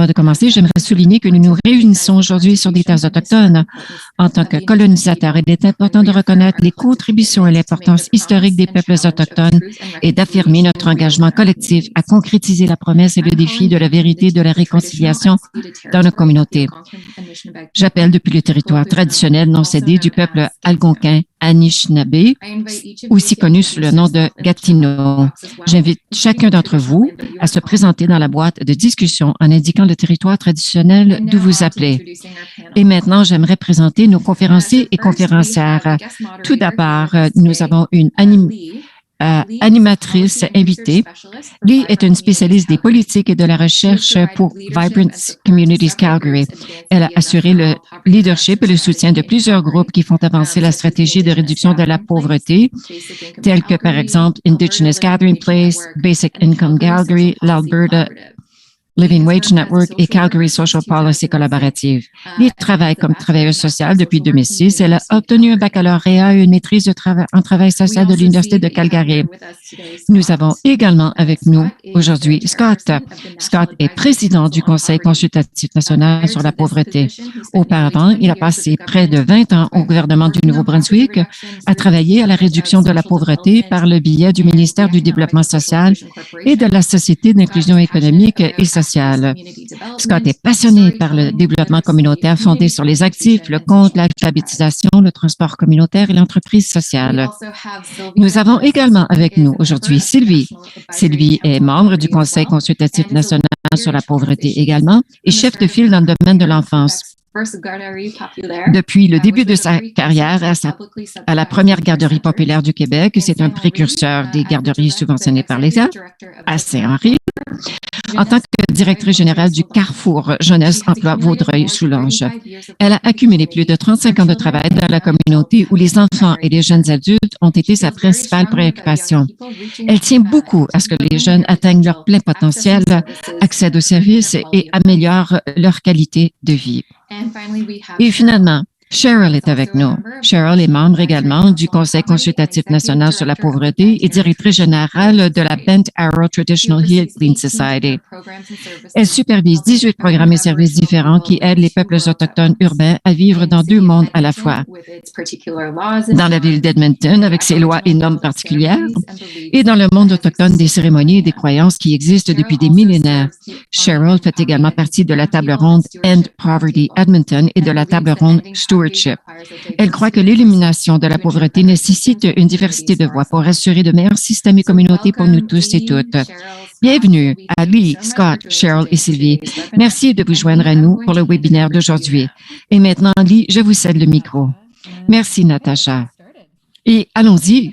Permettez-moi de commencer. J'aimerais souligner que nous nous réunissons aujourd'hui sur des terres autochtones. En tant que colonisateurs, il est important de reconnaître les contributions et l'importance historique des peuples autochtones et d'affirmer notre engagement collectif à concrétiser la promesse et le défi de la vérité et de la réconciliation dans nos communautés. J'appelle depuis le territoire traditionnel non cédé du peuple algonquin Anishinaabe, aussi connu sous le nom de Gatineau. J'invite chacun d'entre vous à se présenter dans la boîte de discussion en indiquant le territoire traditionnel d'où vous appelez. Et maintenant, j'aimerais présenter nos conférenciers et conférencières. Tout d'abord, nous avons une animatrice invitée. Lee est une spécialiste des politiques et de la recherche pour Vibrant Communities Calgary. Elle a assuré le leadership et le soutien de plusieurs groupes qui font avancer la stratégie de réduction de la pauvreté, tels que, par exemple, Indigenous Gathering Place, Basic Income Calgary, l'Alberta Living Wage Network et Calgary Social Policy Collaborative. Lee travaille comme travailleuse sociale depuis 2006. Elle a obtenu un baccalauréat et une maîtrise en travail social de l'Université de Calgary. Nous avons également avec nous aujourd'hui Scott. Scott est président du Conseil consultatif national sur la pauvreté. Auparavant, il a passé près de 20 ans au gouvernement du Nouveau-Brunswick à travailler à la réduction de la pauvreté par le biais du ministère du Développement social et de la Société d'inclusion économique et sociale. Scott est passionné par le développement communautaire fondé sur les actifs, le compte, l'alphabétisation, le transport communautaire et l'entreprise sociale. Nous avons également avec nous aujourd'hui Sylvie. Sylvie est membre du Conseil consultatif national sur la pauvreté également et chef de file dans le domaine de l'enfance. Depuis le début de sa carrière à la première garderie populaire du Québec, c'est un précurseur des garderies subventionnées par l'État à Saint-Henri. En tant que directrice générale du Carrefour Jeunesse Emploi Vaudreuil-Soulanges, elle a accumulé plus de 35 ans de travail dans la communauté où les enfants et les jeunes adultes ont été sa principale préoccupation. Elle tient beaucoup à ce que les jeunes atteignent leur plein potentiel, accèdent aux services et améliorent leur qualité de vie. Et finalement, Cheryl est avec nous. Cheryl est membre également du Conseil consultatif national sur la pauvreté et directrice générale de la Bent Arrow Traditional Healing Society. Elle supervise 18 programmes et services différents qui aident les peuples autochtones urbains à vivre dans deux mondes à la fois. Dans la ville d'Edmonton, avec ses lois et normes particulières, et dans le monde autochtone des cérémonies et des croyances qui existent depuis des millénaires. Cheryl fait également partie de la table ronde End Poverty Edmonton et de la table ronde Stewardship. Elle croit que l'élimination de la pauvreté nécessite une diversité de voix pour assurer de meilleurs systèmes et communautés pour nous tous et toutes. Bienvenue à Lee, Scott, Cheryl et Sylvie. Merci de vous joindre à nous pour le webinaire d'aujourd'hui. Et maintenant, Lee, je vous cède le micro. Merci, Natacha. Et allons-y.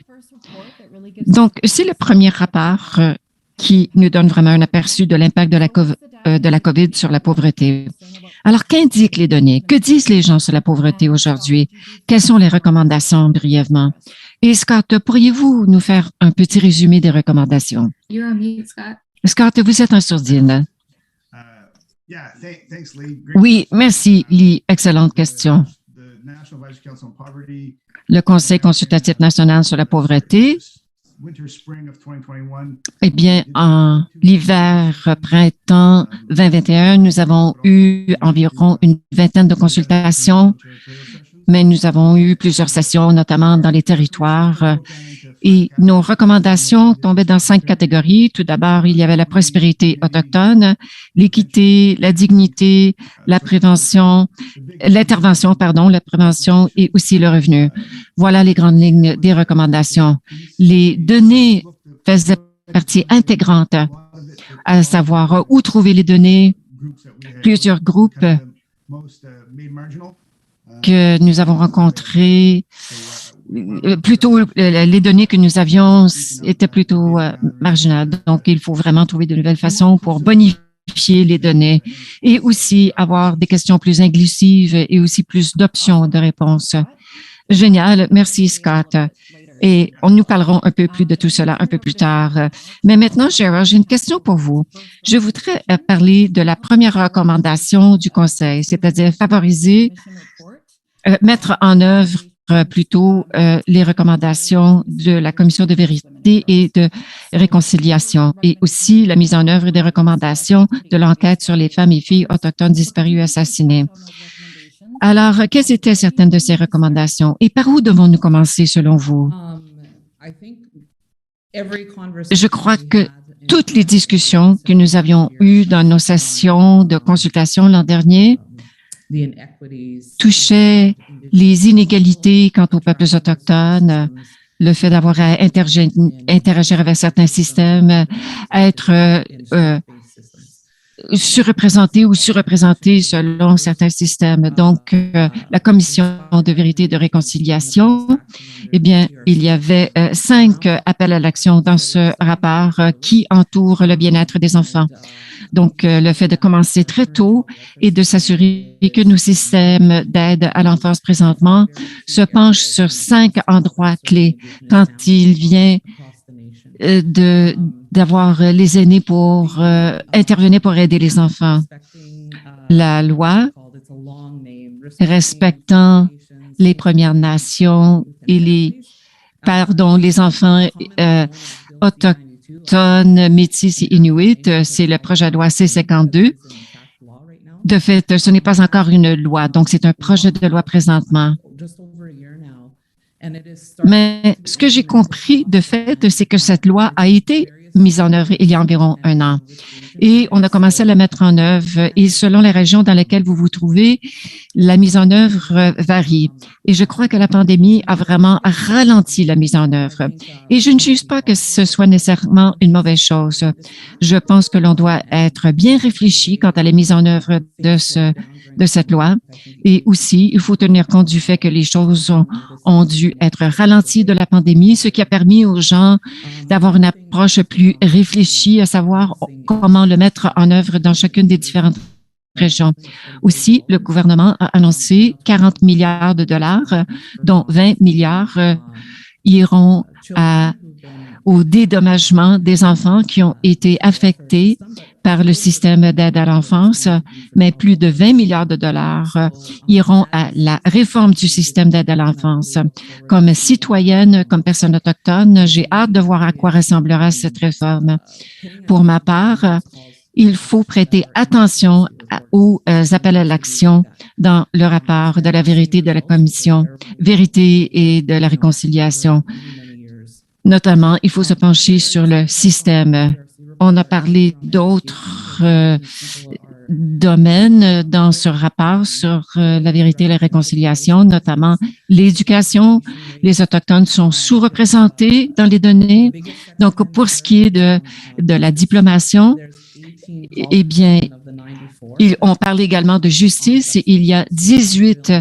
Donc, c'est le premier rapport qui nous donne vraiment un aperçu de l'impact de la COVID sur la pauvreté. Alors, qu'indiquent les données? Que disent les gens sur la pauvreté aujourd'hui? Quelles sont les recommandations brièvement? Et Scott, pourriez-vous nous faire un petit résumé des recommandations? Scott, vous êtes en sourdine. Oui, merci, Lee. Excellente question. Le Conseil consultatif national sur la pauvreté, eh bien, en l'hiver-printemps 2021, nous avons eu environ une vingtaine de consultations, mais nous avons eu plusieurs sessions, notamment dans les territoires. Et nos recommandations tombaient dans 5 catégories. Tout d'abord, il y avait la prospérité autochtone, l'équité, la dignité, la prévention et aussi le revenu. Voilà les grandes lignes des recommandations. Les données faisaient partie intégrante, à savoir où trouver les données, plusieurs groupes que nous avons rencontrés. Plutôt, les données que nous avions étaient plutôt marginales. Donc, il faut vraiment trouver de nouvelles façons pour bonifier les données et aussi avoir des questions plus inclusives et aussi plus d'options de réponse. Génial. Merci, Scott. Et nous parlerons un peu plus de tout cela un peu plus tard. Mais maintenant, Gérard, j'ai une question pour vous. Je voudrais parler de la première recommandation du Conseil, c'est-à-dire favoriser, mettre en œuvre plutôt les recommandations de la Commission de vérité vérité et de réconciliation, et aussi la mise en œuvre des recommandations de l'enquête sur les femmes et filles autochtones disparues et assassinées. Alors, quelles étaient certaines de ces recommandations et par où devons-nous commencer selon vous? Je crois que toutes les discussions que nous avions eues dans nos sessions de consultation l'an dernier touchaient les inégalités quant aux peuples autochtones, le fait d'avoir à interagir avec certains systèmes, à être surreprésentés ou surreprésentés selon certains systèmes. Donc, la Commission de vérité et de réconciliation, eh bien, il y avait 5 appels à l'action dans ce rapport qui entourent le bien-être des enfants. Donc, le fait de commencer très tôt et de s'assurer que nos systèmes d'aide à l'enfance présentement se penchent sur 5 endroits clés quand il vient d'avoir les aînés pour intervenir pour aider les enfants. La loi respectant les Premières Nations et les enfants autochtones, métis et inuits, c'est le projet de loi C-52. De fait, ce n'est pas encore une loi, donc c'est un projet de loi présentement. Mais ce que j'ai compris de fait, c'est que cette loi a été mise en œuvre il y a environ 1 an. Et on a commencé à la mettre en œuvre. Et selon les régions dans lesquelles vous vous trouvez, la mise en œuvre varie. Et je crois que la pandémie a vraiment ralenti la mise en œuvre. Et je ne juge pas que ce soit nécessairement une mauvaise chose. Je pense que l'on doit être bien réfléchi quant à la mise en œuvre de cette loi. Et aussi, il faut tenir compte du fait que les choses ont dû être ralenties de la pandémie, ce qui a permis aux gens d'avoir une approche plus réfléchie, à savoir comment le mettre en œuvre dans chacune des différentes régions. Aussi, le gouvernement a annoncé 40 milliards de dollars, dont 20 milliards iront au dédommagement des enfants qui ont été affectés par le système d'aide à l'enfance, mais plus de 20 milliards de dollars iront à la réforme du système d'aide à l'enfance. Comme citoyenne, comme personne autochtone, j'ai hâte de voir à quoi ressemblera cette réforme. Pour ma part, il faut prêter attention aux appels à l'action dans le rapport de la vérité de la Commission, vérité et de la réconciliation. Notamment, il faut se pencher sur le système. On a parlé d'autres domaines dans ce rapport sur la vérité et la réconciliation, notamment l'éducation. Les Autochtones sont sous-représentés dans les données. Donc, pour ce qui est de la diplomation, eh bien, on parle également de justice. Il y a 18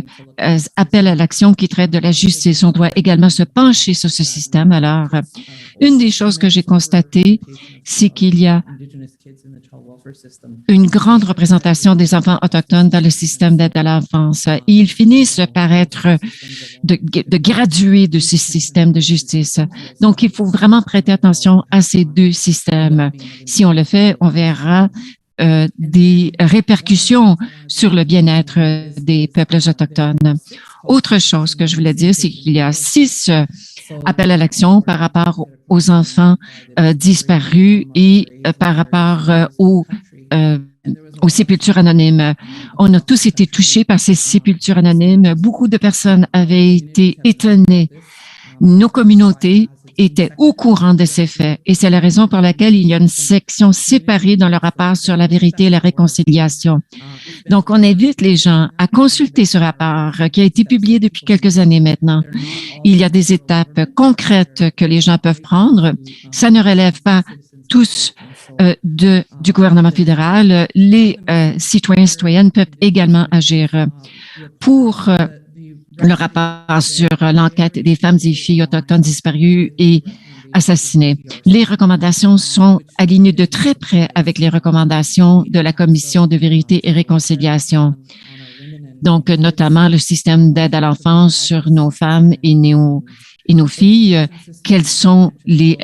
appels à l'action qui traitent de la justice. On doit également se pencher sur ce système. Alors, une des choses que j'ai constatées, c'est qu'il y a une grande représentation des enfants autochtones dans le système d'aide à l'enfance. Ils finissent par être de graduer de ce système de justice. Donc, il faut vraiment prêter attention à ces 2 systèmes. Si on le fait, on verra des répercussions sur le bien-être des peuples autochtones. Autre chose que je voulais dire, c'est qu'il y a 6 appels à l'action par rapport aux enfants disparus et par rapport aux sépultures anonymes. On a tous été touchés par ces sépultures anonymes. Beaucoup de personnes avaient été étonnées. Nos communautés étaient au courant de ces faits et c'est la raison pour laquelle il y a une section séparée dans le rapport sur la vérité et la réconciliation. Donc, on invite les gens à consulter ce rapport qui a été publié depuis quelques années maintenant. Il y a des étapes concrètes que les gens peuvent prendre. Ça ne relève pas tous du gouvernement fédéral. Les citoyens et citoyennes peuvent également agir. Pour le rapport sur l'enquête des femmes et filles autochtones disparues et assassinées. Les recommandations sont alignées de très près avec les recommandations de la Commission de vérité et réconciliation. Donc, notamment le système d'aide à l'enfance sur nos femmes et et nos filles, quelles sont les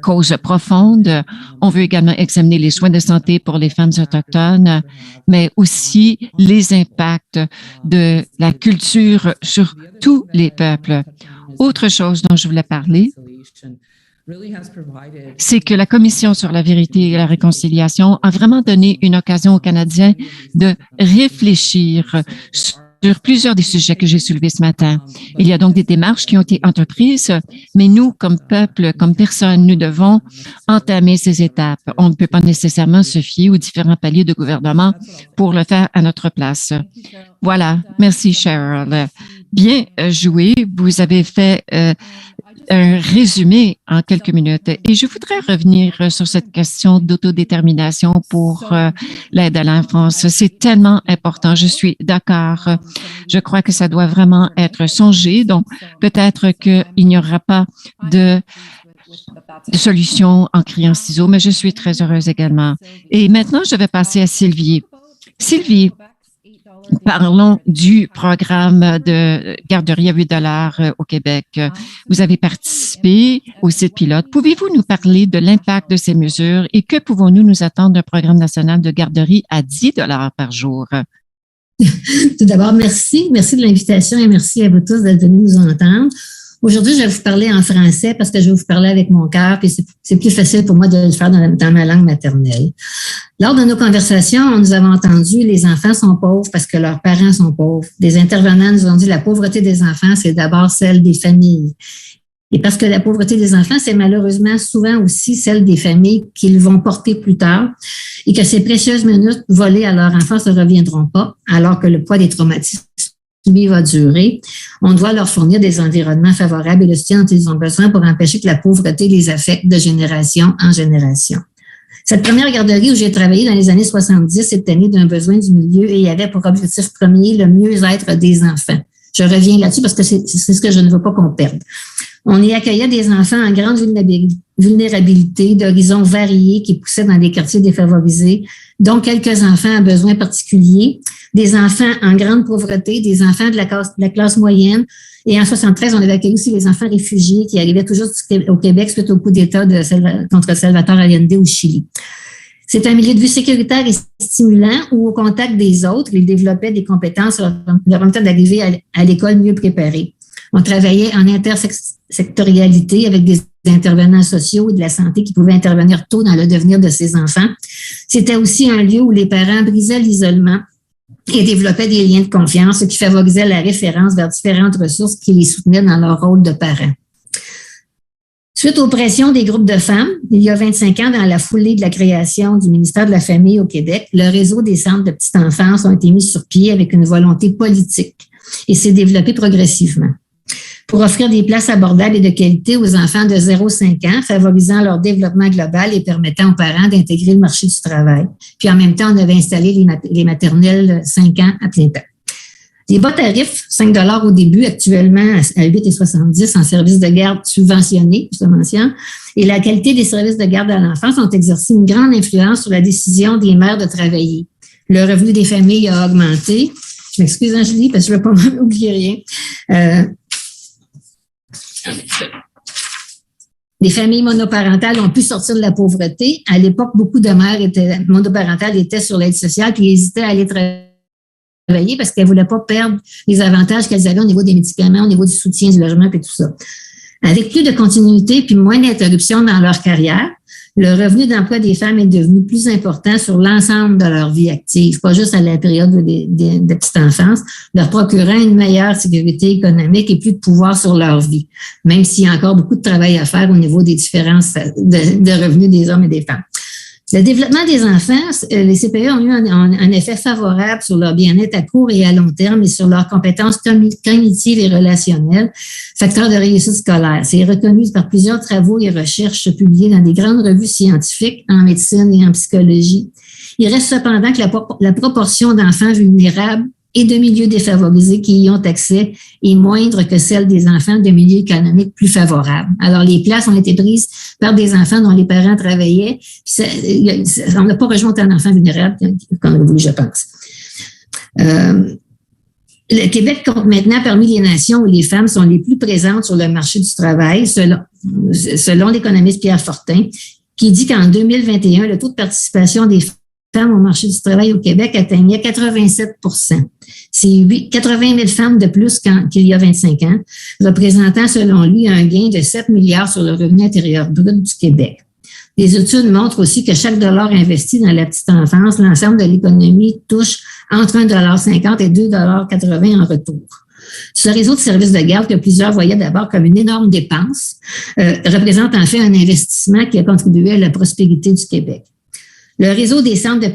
causes profondes. On veut également examiner les soins de santé pour les femmes autochtones, mais aussi les impacts de la culture sur tous les peuples. Autre chose dont je voulais parler, c'est que la Commission sur la vérité et la réconciliation a vraiment donné une occasion aux Canadiens de réfléchir sur plusieurs des sujets que j'ai soulevés ce matin. Il y a donc des démarches qui ont été entreprises, mais nous, comme peuple, comme personne, nous devons entamer ces étapes. On ne peut pas nécessairement se fier aux différents paliers de gouvernement pour le faire à notre place. Voilà. Merci, Cheryl. Bien joué. Vous avez fait un résumé en quelques minutes. Et je voudrais revenir sur cette question d'autodétermination pour l'aide à l'enfance. C'est tellement important. Je suis d'accord. Je crois que ça doit vraiment être songé. Donc, peut-être qu'il n'y aura pas de solution en criant ciseaux, mais je suis très heureuse également. Et maintenant, je vais passer à Sylvie. Sylvie, parlons du programme de garderie à $8 au Québec. Vous avez participé au site pilote. Pouvez-vous nous parler de l'impact de ces mesures et que pouvons-nous nous attendre d'un programme national de garderie à $10 par jour? Tout d'abord, merci. Merci de l'invitation et merci à vous tous d'être venus nous entendre. Aujourd'hui, je vais vous parler en français parce que je vais vous parler avec mon cœur, puis c'est plus facile pour moi de le faire dans ma langue maternelle. Lors de nos conversations, nous avons entendu les enfants sont pauvres parce que leurs parents sont pauvres. Des intervenants nous ont dit la pauvreté des enfants, c'est d'abord celle des familles. Et parce que la pauvreté des enfants, c'est malheureusement souvent aussi celle des familles qu'ils vont porter plus tard et que ces précieuses minutes volées à leur enfance ne reviendront pas alors que le poids des traumatismes subis va durer. On doit leur fournir des environnements favorables et le soutien dont ils ont besoin pour empêcher que la pauvreté les affecte de génération en génération. Cette première garderie où j'ai travaillé dans les années 70 était née d'un besoin du milieu et avait pour objectif premier le mieux-être des enfants. Je reviens là-dessus parce que c'est ce que je ne veux pas qu'on perde. On y accueillait des enfants en grande vulnérabilité, d'horizons variés qui poussaient dans des quartiers défavorisés, dont quelques enfants à besoins particuliers, des enfants en grande pauvreté, des enfants de la classe moyenne. Et en 73, on avait accueilli aussi les enfants réfugiés qui arrivaient toujours au Québec suite au coup d'État contre Salvatore Allende au Chili. C'est un milieu de vie sécuritaire et stimulant où, au contact des autres, ils développaient des compétences leur permettant d'arriver à l'école mieux préparés. On travaillait en intersectorialité avec des intervenants sociaux et de la santé qui pouvaient intervenir tôt dans le devenir de ces enfants. C'était aussi un lieu où les parents brisaient l'isolement et développaient des liens de confiance, ce qui favorisait la référence vers différentes ressources qui les soutenaient dans leur rôle de parents. Suite aux pressions des groupes de femmes, il y a 25 ans, dans la foulée de la création du ministère de la Famille au Québec, le réseau des centres de petite enfance ont été mis sur pied avec une volonté politique et s'est développé progressivement pour offrir des places abordables et de qualité aux enfants de 0-5 ans, favorisant leur développement global et permettant aux parents d'intégrer le marché du travail. Puis en même temps, on avait installé les maternelles 5 ans à plein temps. Les bas tarifs, 5 $ au début, actuellement à 8,70 en service de garde subventionné, je te mentionne, et la qualité des services de garde à l'enfance ont exercé une grande influence sur la décision des mères de travailler. Le revenu des familles a augmenté. Je m'excuse, Angélie, parce que je ne veux pas m'oublier rien. Les familles monoparentales ont pu sortir de la pauvreté. À l'époque, beaucoup de mères monoparentales étaient sur l'aide sociale puis hésitaient à aller travailler parce qu'elles ne voulaient pas perdre les avantages qu'elles avaient au niveau des médicaments, au niveau du soutien, du logement et tout ça. Avec plus de continuité puis moins d'interruptions dans leur carrière, le revenu d'emploi des femmes est devenu plus important sur l'ensemble de leur vie active, pas juste à la période de petite enfance, leur procurant une meilleure sécurité économique et plus de pouvoir sur leur vie, même s'il y a encore beaucoup de travail à faire au niveau des différences de revenus des hommes et des femmes. Le développement des enfants, les CPE ont eu un effet favorable sur leur bien-être à court et à long terme et sur leurs compétences cognitives et relationnelles, facteurs de réussite scolaire. C'est reconnu par plusieurs travaux et recherches publiés dans des grandes revues scientifiques en médecine et en psychologie. Il reste cependant que la proportion d'enfants vulnérables et de milieux défavorisés qui y ont accès est moindre que celle des enfants de milieux économiques plus favorables. Alors, les places ont été prises par des enfants dont les parents travaillaient. On n'a pas rejoint un enfant vulnérable qu'on a voulu, je pense. Le Québec compte maintenant parmi les nations où les femmes sont les plus présentes sur le marché du travail, selon l'économiste Pierre Fortin, qui dit qu'en 2021, le taux de participation des femmes au marché du travail au Québec atteignait 87 %. C'est 80 000 femmes de plus qu'il y a 25 ans, représentant, selon lui, un gain de 7 milliards sur le revenu intérieur brut du Québec. Les études montrent aussi que chaque dollar investi dans la petite enfance, l'ensemble de l'économie touche entre 1,50 $ et 2,80 $ en retour. Ce réseau de services de garde que plusieurs voyaient d'abord comme une énorme dépense représente en fait un investissement qui a contribué à la prospérité du Québec. Le réseau des centres de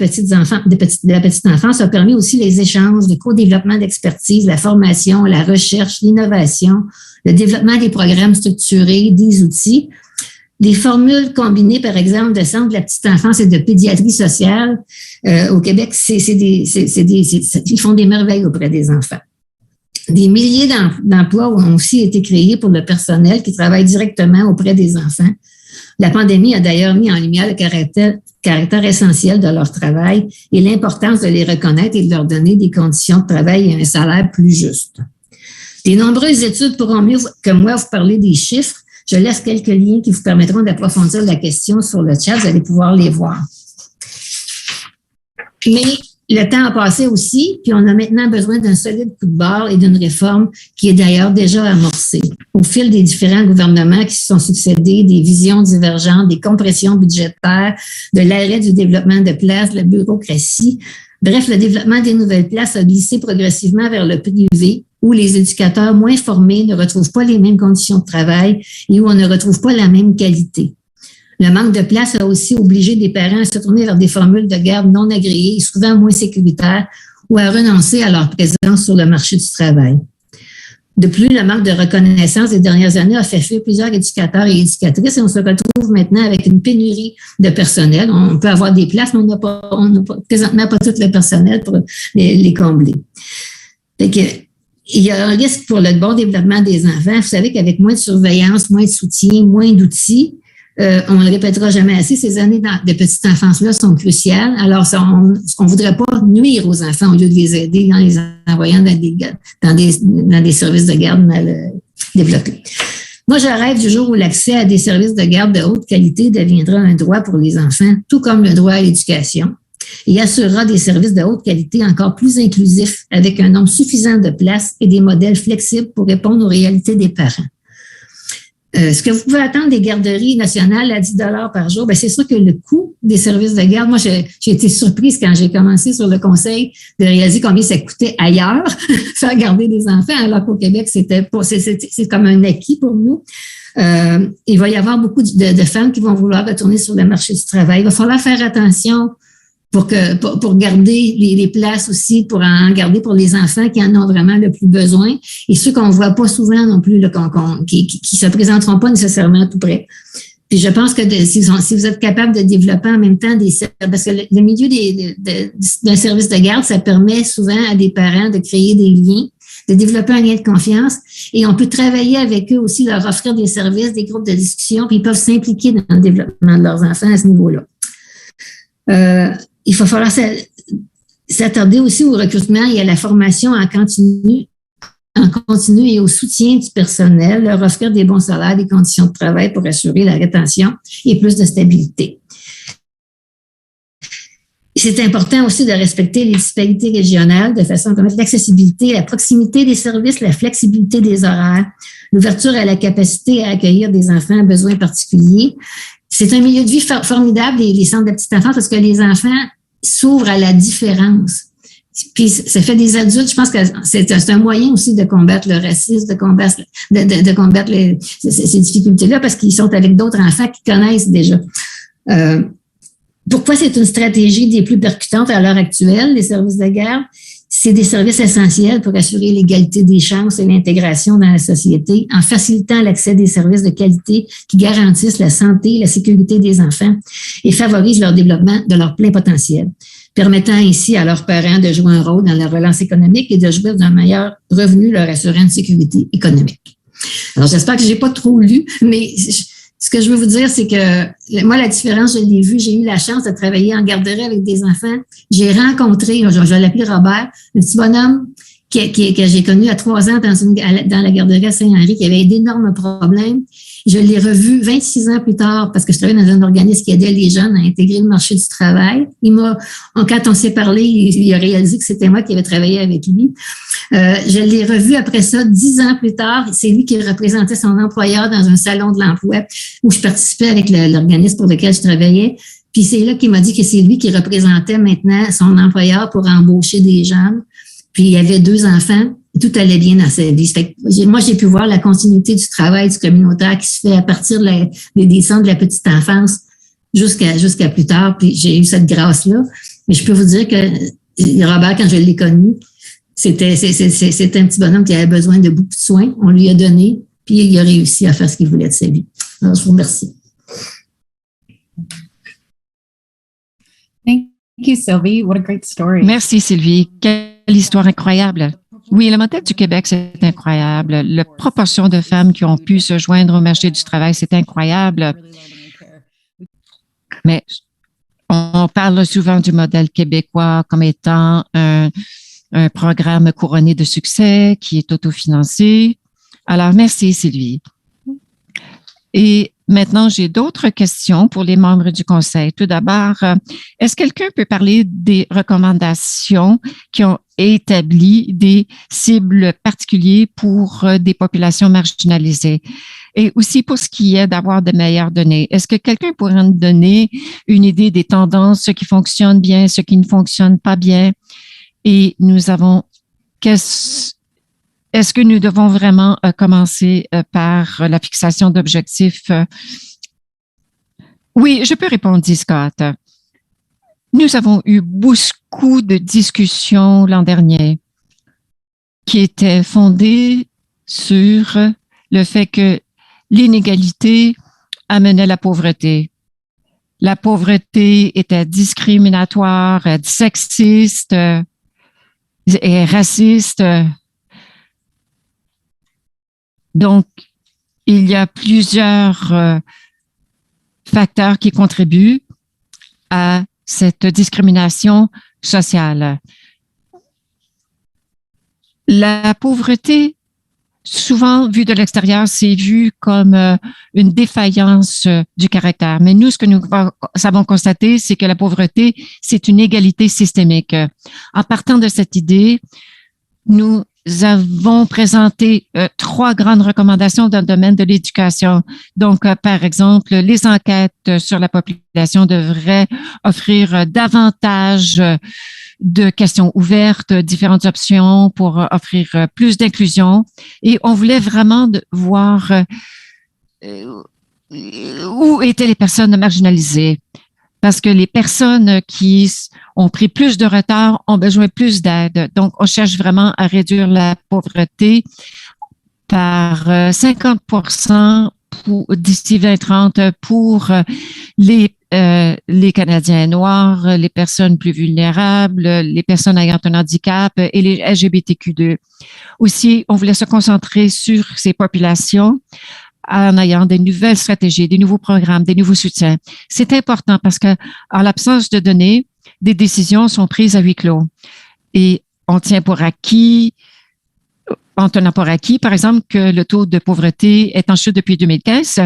la petite enfance a permis aussi les échanges, le co-développement d'expertise, la formation, la recherche, l'innovation, le développement des programmes structurés, des outils. Les formules combinées, par exemple, de centres de la petite enfance et de pédiatrie sociale au Québec, ils font des merveilles auprès des enfants. Des milliers d'emplois ont aussi été créés pour le personnel qui travaille directement auprès des enfants. La pandémie a d'ailleurs mis en lumière le caractère essentiel de leur travail et l'importance de les reconnaître et de leur donner des conditions de travail et un salaire plus juste. Les nombreuses études pourront mieux que moi vous parler des chiffres. Je laisse quelques liens qui vous permettront d'approfondir la question sur le chat. Vous allez pouvoir les voir. Mais le temps a passé aussi, puis on a maintenant besoin d'un solide coup de barre et d'une réforme qui est d'ailleurs déjà amorcée. Au fil des différents gouvernements qui se sont succédés, des visions divergentes, des compressions budgétaires, de l'arrêt du développement de places, de la bureaucratie. Bref, le développement des nouvelles places a glissé progressivement vers le privé, où les éducateurs moins formés ne retrouvent pas les mêmes conditions de travail et où on ne retrouve pas la même qualité. Le manque de place a aussi obligé des parents à se tourner vers des formules de garde non agréées et souvent moins sécuritaires ou à renoncer à leur présence sur le marché du travail. De plus, le manque de reconnaissance des dernières années a fait fuir plusieurs éducateurs et éducatrices et on se retrouve maintenant avec une pénurie de personnel. On peut avoir des places, mais on n'a présentement pas tout le personnel pour les combler. Fait que, il y a un risque pour le bon développement des enfants. Vous savez qu'avec moins de surveillance, moins de soutien, moins d'outils, on ne le répétera jamais assez, ces années de petite enfance-là sont cruciales. Alors, on ne voudrait pas nuire aux enfants au lieu de les aider en les envoyant dans des services de garde mal développés. Moi, je rêve du jour où l'accès à des services de garde de haute qualité deviendra un droit pour les enfants, tout comme le droit à l'éducation, et assurera des services de haute qualité encore plus inclusifs avec un nombre suffisant de places et des modèles flexibles pour répondre aux réalités des parents. Ce que vous pouvez attendre des garderies nationales à 10 $ par jour, c'est sûr que le coût des services de garde, moi, j'ai été surprise quand j'ai commencé sur le conseil de réaliser combien ça coûtait ailleurs, faire garder des enfants, alors qu'au Québec, c'est comme un acquis pour nous. Il va y avoir beaucoup de femmes qui vont vouloir retourner sur le marché du travail. Il va falloir faire attention pour garder les places aussi, pour en garder pour les enfants qui en ont vraiment le plus besoin et ceux qu'on ne voit pas souvent non plus, qui se présenteront pas nécessairement tout près. Puis je pense que si vous êtes capable de développer en même temps parce que le milieu d'un service de garde, ça permet souvent à des parents de créer des liens, de développer un lien de confiance et on peut travailler avec eux aussi, leur offrir des services, des groupes de discussion, puis ils peuvent s'impliquer dans le développement de leurs enfants à ce niveau-là. Il va falloir s'attarder aussi au recrutement et à la formation en continu et au soutien du personnel, leur offrir des bons salaires, des conditions de travail pour assurer la rétention et plus de stabilité. C'est important aussi de respecter les disparités régionales de façon à permettre l'accessibilité, la proximité des services, la flexibilité des horaires, l'ouverture à la capacité à accueillir des enfants à besoins particuliers. C'est un milieu de vie formidable, les centres de petite enfance, parce que les enfants s'ouvrent à la différence. Puis ça fait des adultes, je pense que c'est un moyen aussi de combattre le racisme, de combattre ces difficultés-là, parce qu'ils sont avec d'autres enfants qui connaissent déjà. Pourquoi c'est une stratégie des plus percutantes à l'heure actuelle, les services de garde? C'est des services essentiels pour assurer l'égalité des chances et l'intégration dans la société en facilitant l'accès des services de qualité qui garantissent la santé et la sécurité des enfants et favorisent leur développement de leur plein potentiel, permettant ainsi à leurs parents de jouer un rôle dans la relance économique et de jouir d'un meilleur revenu leur assurant une sécurité économique. Alors, j'espère que j'ai pas trop lu, mais ce que je veux vous dire, c'est que moi, la différence, je l'ai vue. J'ai eu la chance de travailler en garderie avec des enfants. J'ai rencontré, je vais l'appeler Robert, un petit bonhomme que j'ai connu à 3 ans dans la garderie à Saint-Henri, qui avait d'énormes problèmes. Je l'ai revu 26 ans plus tard parce que je travaillais dans un organisme qui aidait les jeunes à intégrer le marché du travail. Quand on s'est parlé, il a réalisé que c'était moi qui avais travaillé avec lui. Je l'ai revu après ça 10 ans plus tard. C'est lui qui représentait son employeur dans un salon de l'emploi où je participais avec l'organisme pour lequel je travaillais. Puis c'est là qu'il m'a dit que c'est lui qui représentait maintenant son employeur pour embaucher des jeunes. Puis il y avait 2 enfants. Tout allait bien dans sa vie. Moi, j'ai pu voir la continuité du travail du communautaire qui se fait à partir des centres de la petite enfance jusqu'à plus tard. Puis j'ai eu cette grâce-là. Mais je peux vous dire que Robert, quand je l'ai connu, c'était un petit bonhomme qui avait besoin de beaucoup de soins. On lui a donné, puis il a réussi à faire ce qu'il voulait de sa vie. Alors, je vous remercie. Thank you, Sylvie. What a great story. Merci, Sylvie. Quelle histoire incroyable. Oui, le modèle du Québec, c'est incroyable. La proportion de femmes qui ont pu se joindre au marché du travail, c'est incroyable. Mais on parle souvent du modèle québécois comme étant un programme couronné de succès qui est autofinancé. Alors, merci, Sylvie. Et maintenant, j'ai d'autres questions pour les membres du Conseil. Tout d'abord, est-ce que quelqu'un peut parler des recommandations qui ont établi des cibles particulières pour des populations marginalisées? Et aussi pour ce qui est d'avoir de meilleures données. Est-ce que quelqu'un pourrait nous donner une idée des tendances, ce qui fonctionne bien, ce qui ne fonctionne pas bien? Et nous avons, est-ce que nous devons vraiment commencer par la fixation d'objectifs? Oui, je peux répondre, dit Scott. Nous avons eu beaucoup de discussions l'an dernier qui étaient fondées sur le fait que l'inégalité amenait la pauvreté. La pauvreté était discriminatoire, sexiste et raciste. Donc, il y a plusieurs facteurs qui contribuent à cette discrimination sociale. La pauvreté, souvent vue de l'extérieur, c'est vu comme une défaillance du caractère. Mais nous, ce que nous savons constater, c'est que la pauvreté, c'est une égalité systémique. En partant de cette idée, nous avons présenté 3 grandes recommandations dans le domaine de l'éducation. Donc, par exemple, les enquêtes sur la population devraient offrir davantage de questions ouvertes, différentes options pour offrir plus d'inclusion. Et on voulait vraiment voir où étaient les personnes marginalisées. Parce que les personnes qui ont pris plus de retard ont besoin de plus d'aide. Donc, on cherche vraiment à réduire la pauvreté par 50% d'ici 2030 pour les Canadiens noirs, les personnes plus vulnérables, les personnes ayant un handicap et les LGBTQ2. Aussi, on voulait se concentrer sur ces populations en ayant des nouvelles stratégies, des nouveaux programmes, des nouveaux soutiens. C'est important parce que, en l'absence de données, des décisions sont prises à huis clos. Et on tient pour acquis, en tenant pour acquis, par exemple, que le taux de pauvreté est en chute depuis 2015.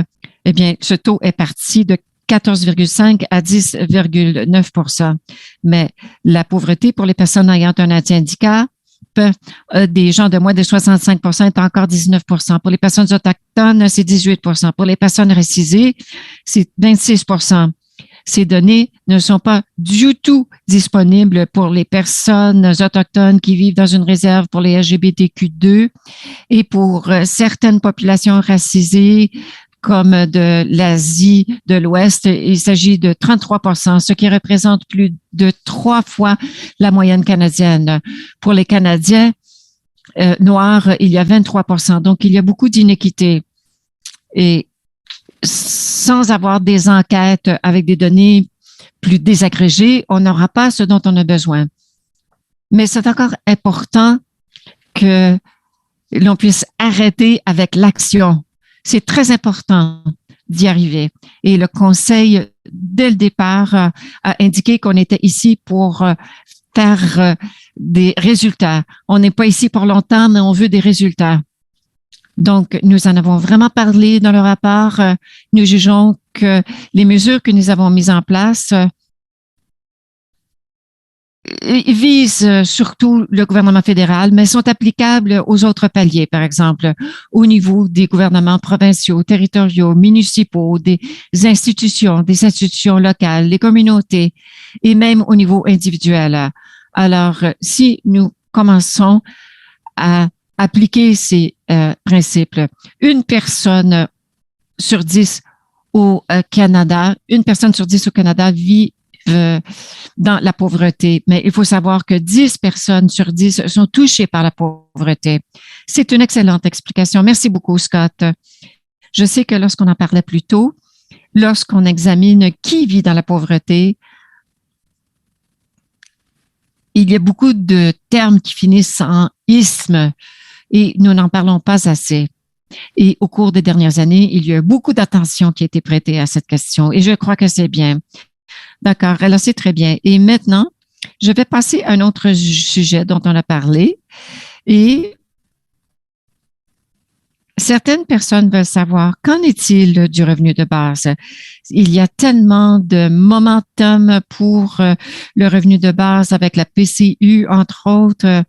Eh bien, ce taux est parti de 14,5 à 10,9 %. Mais la pauvreté pour les personnes ayant un handicap, des gens de moins de 65 % est encore 19 %. Pour les personnes autochtones, c'est 18 %. Pour les personnes racisées, c'est 26 %. Ces données ne sont pas du tout disponibles pour les personnes autochtones qui vivent dans une réserve pour les LGBTQ2 et pour certaines populations racisées comme de l'Asie de l'Ouest. Il s'agit de 33 %, ce qui représente plus de 3 fois la moyenne canadienne. Pour les Canadiens noirs, il y a 23 %. Donc, il y a beaucoup d'inéquité. Et sans avoir des enquêtes avec des données plus désagrégées, on n'aura pas ce dont on a besoin. Mais c'est encore important que l'on puisse arrêter avec l'action. C'est très important d'y arriver. Et le Conseil, dès le départ, a indiqué qu'on était ici pour faire des résultats. On n'est pas ici pour longtemps, mais on veut des résultats. Donc, nous en avons vraiment parlé dans le rapport. Nous jugeons que les mesures que nous avons mises en place visent surtout le gouvernement fédéral, mais sont applicables aux autres paliers, par exemple, au niveau des gouvernements provinciaux, territoriaux, municipaux, des institutions locales, les communautés et même au niveau individuel. Alors, si nous commençons à appliquer ces principes, une personne sur 10 au Canada vit dans la pauvreté, mais il faut savoir que 10 personnes sur 10 sont touchées par la pauvreté. C'est une excellente explication. Merci beaucoup, Scott. Je sais que lorsqu'on en parlait plus tôt, lorsqu'on examine qui vit dans la pauvreté, il y a beaucoup de termes qui finissent en isme et nous n'en parlons pas assez. Et au cours des dernières années, il y a beaucoup d'attention qui a été prêtée à cette question et je crois que c'est bien. D'accord, alors c'est très bien. Et maintenant, je vais passer à un autre sujet dont on a parlé. Et certaines personnes veulent savoir, qu'en est-il du revenu de base? Il y a tellement de momentum pour le revenu de base avec la PCU, entre autres,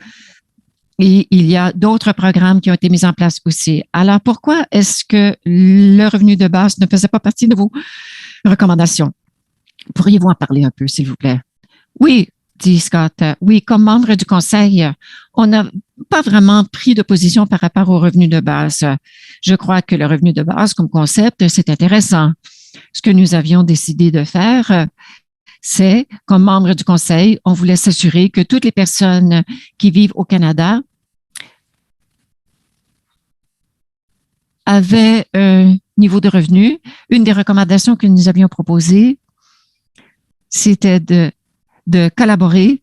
et il y a d'autres programmes qui ont été mis en place aussi. Alors, pourquoi est-ce que le revenu de base ne faisait pas partie de vos recommandations? Pourriez-vous en parler un peu, s'il vous plaît? Oui, dit Scott. Oui, comme membre du conseil, on n'a pas vraiment pris de position par rapport au revenu de base. Je crois que le revenu de base comme concept, c'est intéressant. Ce que nous avions décidé de faire, c'est, comme membre du conseil, on voulait s'assurer que toutes les personnes qui vivent au Canada avaient un niveau de revenu. Une des recommandations que nous avions proposées, c'était de collaborer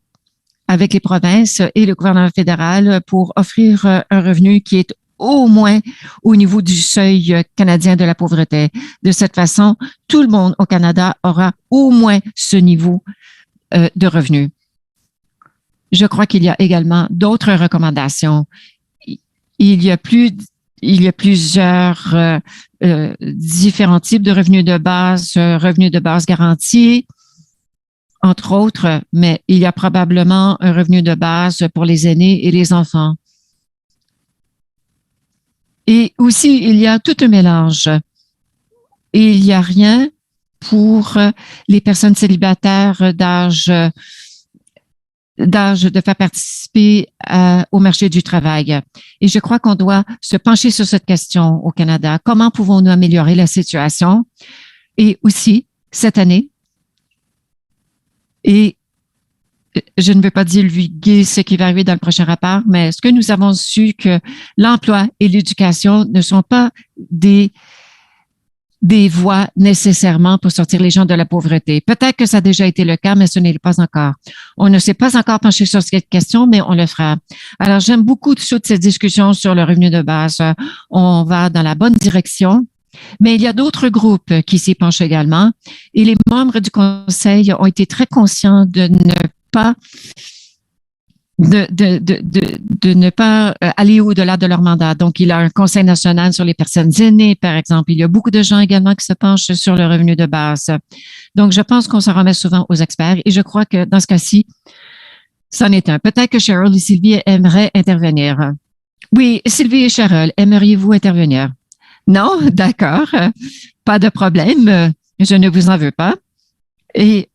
avec les provinces et le gouvernement fédéral pour offrir un revenu qui est au moins au niveau du seuil canadien de la pauvreté. De cette façon, tout le monde au Canada aura au moins ce niveau de revenu. Je crois qu'il y a également d'autres recommandations. Il y a plusieurs différents types de revenus de base garantis, entre autres, mais il y a probablement un revenu de base pour les aînés et les enfants. Et aussi, il y a tout un mélange. Et il n'y a rien pour les personnes célibataires d'âge de faire participer au marché du travail. Et je crois qu'on doit se pencher sur cette question au Canada. Comment pouvons-nous améliorer la situation? Et aussi, cette année, et je ne veux pas divulguer ce qui va arriver dans le prochain rapport, mais ce que nous avons su que l'emploi et l'éducation ne sont pas des voies nécessairement pour sortir les gens de la pauvreté. Peut-être que ça a déjà été le cas, mais ce n'est pas encore. On ne s'est pas encore penché sur cette question, mais on le fera. Alors, j'aime beaucoup toutes ces discussions sur le revenu de base. On va dans la bonne direction. Mais il y a d'autres groupes qui s'y penchent également et les membres du conseil ont été très conscients de ne pas aller au-delà de leur mandat. Donc, il y a un conseil national sur les personnes aînées, par exemple. Il y a beaucoup de gens également qui se penchent sur le revenu de base. Donc, je pense qu'on s'en remet souvent aux experts et je crois que dans ce cas-ci, c'en est un. Peut-être que Cheryl et Sylvie aimeraient intervenir. Oui, Sylvie et Cheryl, aimeriez-vous intervenir? Non, d'accord, pas de problème, je ne vous en veux pas. Et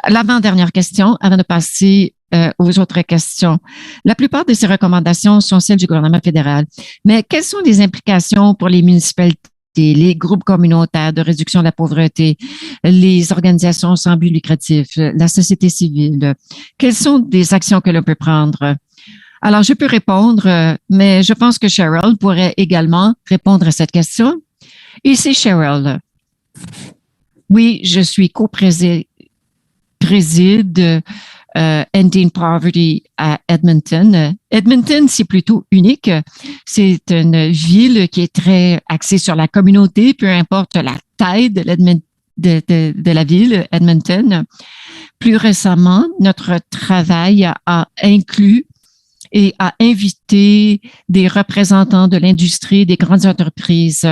l'avant-dernière question, avant de passer aux autres questions. La plupart de ces recommandations sont celles du gouvernement fédéral, mais quelles sont les implications pour les municipalités, les groupes communautaires de réduction de la pauvreté, les organisations sans but lucratif, la société civile? Quelles sont des actions que l'on peut prendre? Alors, je peux répondre, mais je pense que Cheryl pourrait également répondre à cette question. Ici, Cheryl. Oui, je suis préside Ending Poverty à Edmonton. Edmonton, c'est plutôt unique. C'est une ville qui est très axée sur la communauté, peu importe la taille de la ville, Edmonton. Plus récemment, notre travail a inclus et a invité des représentants de l'industrie, des grandes entreprises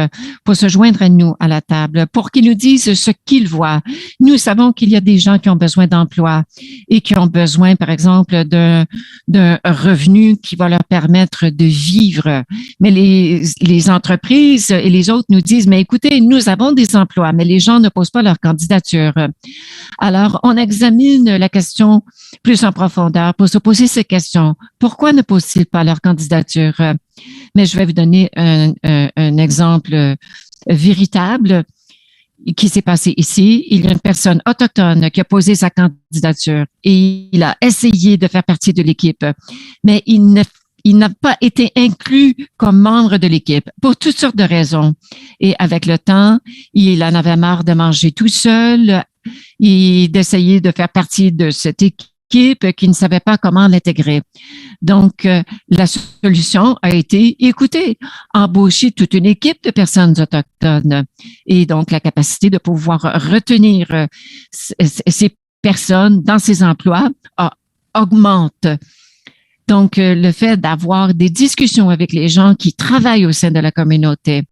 pour se joindre à nous à la table, pour qu'ils nous disent ce qu'ils voient. Nous savons qu'il y a des gens qui ont besoin d'emploi et qui ont besoin, par exemple, d'un revenu qui va leur permettre de vivre. Mais les entreprises et les autres nous disent, mais écoutez, nous avons des emplois, mais les gens ne posent pas leur candidature. Alors, on examine la question plus en profondeur pour se poser ces questions. Pourquoi ne posent-ils pas leur candidature? Mais je vais vous donner un exemple véritable qui s'est passé ici. Il y a une personne autochtone qui a posé sa candidature et il a essayé de faire partie de l'équipe, mais il n'a pas été inclus comme membre de l'équipe pour toutes sortes de raisons. Et avec le temps, il en avait marre de manger tout seul et d'essayer de faire partie de cette équipe qui ne savait pas comment l'intégrer. Donc, la solution a été, écoutez, embaucher toute une équipe de personnes autochtones et donc la capacité de pouvoir retenir ces personnes dans ces emplois augmente. Donc, le fait d'avoir des discussions avec les gens qui travaillent au sein de la communauté